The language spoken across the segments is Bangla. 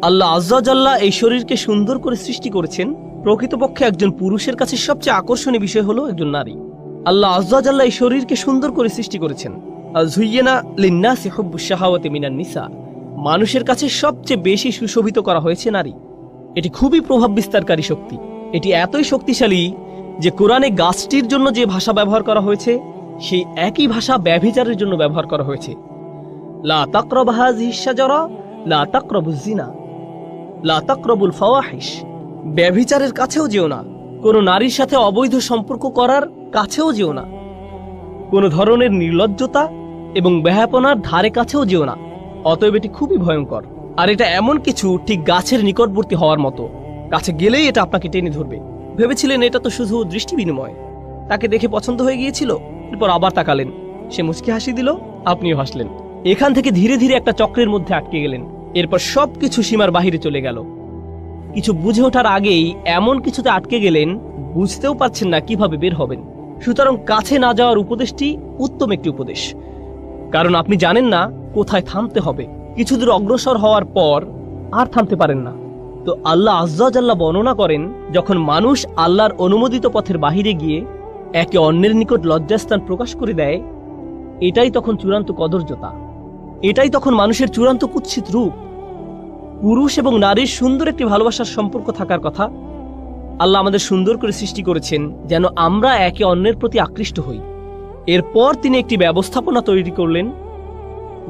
আল্লাহ আজ্জা জাল্লা এই শরীরকে সুন্দর করে সৃষ্টি করেছেন। প্রকৃতপক্ষে একজন পুরুষের কাছে সবচেয়ে আকর্ষণীয় বিষয় হলো একজন নারী। আল্লাহ আজ্জা জাল্লা এই শরীরকে সুন্দর করে সৃষ্টি করেছেন। আযুয়্যিনা লিন-নাসি হুব্বুশ শাহাওয়াতি মিনান নিসা, মানুষের কাছে সবচেয়ে বেশি সুশোভিত করা হয়েছে নারী। এটি খুবই প্রভাব বিস্তারকারী শক্তি। এটি এতই শক্তিশালী যে কোরআনে গাছটির জন্য যে ভাষা ব্যবহার করা হয়েছে সেই একই ভাষা ব্যভিচারের জন্য ব্যবহার করা হয়েছে। লা তাকরাবু হাযিহিশ শাজারা লা তাকরাবুজ জিনা লা তাকরাবুল ফাওয়াহিশ, ব্যভিচারের কাছেও যেও না, কোনো নারীর সাথে অবৈধ সম্পর্ক করার কাছেও যেও না, কোনো ধরনের নির্লজ্জতা এবং বেহায়াপনার ধারে কাছেও যেও না। অতএব এটি খুবই ভয়ঙ্কর। আর এটা এমন কিছু ঠিক গাছের নিকটবর্তী হওয়ার মতো, কাছে গেলেই এটা আপনাকে টেনে ধরবে। ভেবেছিলেন এটা তো শুধু দৃষ্টি বিনিময়, তাকে দেখে পছন্দ হয়ে গিয়েছিল, এরপর আবার তাকালেন, সে মুচকি হাসি দিল, আপনিও হাসলেন। এখান থেকে ধীরে ধীরে একটা চক্রের মধ্যে আটকে গেলেন। এরপর সবকিছু সীমার বাহিরে চলে গেল। কিছু বুঝে ওঠার আগেই এমন কিছুতে আটকে গেলেন, বুঝতেও পারছেন না কিভাবে বের হবেন। সুতরাং কাছে না যাওয়ার উপদেশটি উত্তম একটি উপদেশ, কারণ আপনি জানেন না কোথায় থামতে হবে। কিছু দূর অগ্রসর হওয়ার পর আর থামতে পারেন না। তো আল্লাহ আজ্জা জাল্লা বর্ণনা করেন, যখন মানুষ আল্লাহর অনুমোদিত পথের বাহিরে গিয়ে একে অন্যের নিকট লজ্জাস্থান প্রকাশ করে দেয়, এটাই তখন চূড়ান্ত কদর্যতা, এটাই তখন মানুষের চূড়ান্ত কুৎসিত রূপ। পুরুষ এবং নারীর সুন্দর একটি ভালোবাসার সম্পর্ক থাকার কথা। আল্লাহ আমাদের সুন্দর করে সৃষ্টি করেছেন যেন আমরা একে অন্যের প্রতি আকৃষ্ট হই। এরপর তিনি একটি ব্যবস্থাপনা তৈরি করলেন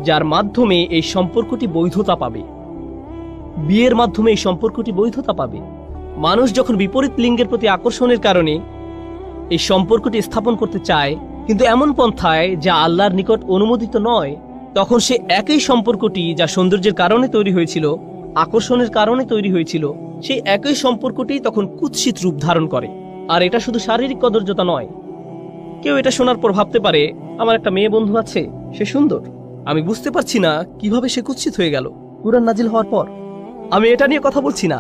যার মাধ্যমে এই সম্পর্কটি বৈধতা পাবে। বিয়ের মাধ্যমে এই সম্পর্কটি বৈধতা পাবে। মানুষ যখন বিপরীত লিঙ্গের প্রতি আকর্ষণের কারণে এই সম্পর্কটি স্থাপন করতে চায়, কিন্তু এমন পন্থায় যা আল্লাহর নিকট অনুমোদিত নয়, তখন সে একই সম্পর্কটি যা সৌন্দর্যের কারণে তৈরি হয়েছিল, আকর্ষণের কারণে তৈরি হয়েছিল, সেই একই সম্পর্কটি তখন কুৎসিত রূপ ধারণ করে। আর এটা শুধু শারীরিক কদর্যতা নয়। কেউ এটা শোনার পর ভাবতে পারে, আমার একটা মেয়ে বন্ধু আছে, সে সুন্দর, আমি বুঝতে পারছি না কিভাবে সে কুৎসিত হয়ে গেল কুরআন নাজিল হওয়ার পর। আমি এটা নিয়ে কথা বলছি না।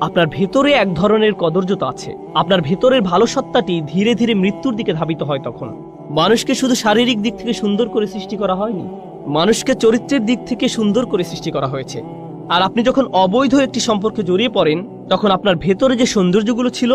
আপনার ভেতরে এক ধরনের কদর্যতা আছে। আপনার ভেতরের ভালো সত্তাটি ধীরে ধীরে মৃত্যুর দিকে ধাবিত হয়। তখন মানুষকে শুধু শারীরিক দিক থেকে সুন্দর করে সৃষ্টি করা হয়নি, মানুষকে চরিত্রের দিক থেকে সুন্দর করে সৃষ্টি করা হয়েছে। আর আপনি যখন অবৈধ একটি সম্পর্কে জড়িয়ে পড়েন, তখন আপনার ভেতরে যে সৌন্দর্যগুলো ছিল,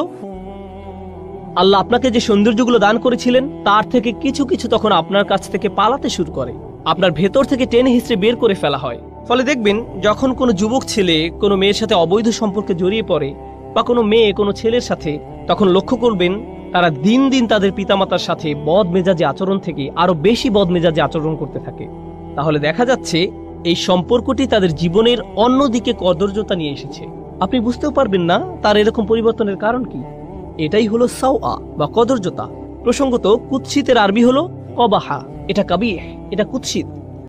আল্লাহ আপনাকে যে সৌন্দর্যগুলো দান করেছিলেন, তার থেকে কিছু কিছু তখন আপনার কাছ থেকে পালাতে শুরু করে। আপনার ভেতর থেকে টেনে হিঁচড়ে বের করে ফেলা হয়। ফলে দেখবেন, যখন কোনো যুবক ছেলে কোনো মেয়ের সাথে অবৈধ সম্পর্কে জড়িয়ে পড়ে, বা কোনো মেয়ে কোনো ছেলের সাথে, তখন লক্ষ্য করবেন তারা দিন দিন তাদের পিতামাতার সাথে বদমেজাজি আচরণ থেকে আরো বেশি বদমেজাজি আচরণ করতে থাকে। তাহলে দেখা যাচ্ছে এই সম্পর্কটি তাদের জীবনের অন্যদিকে কদর্যতা নিয়ে এসেছে। আপনি বুঝতেও পারবেন না তার এরকম পরিবর্তনের কারণ কি। এটাই হলো সাওয়া বা কদর্যতা। প্রসঙ্গত, কুৎসিতের আরবি হলো কবাহা। এটা কাবিহ, এটা কুৎসিত।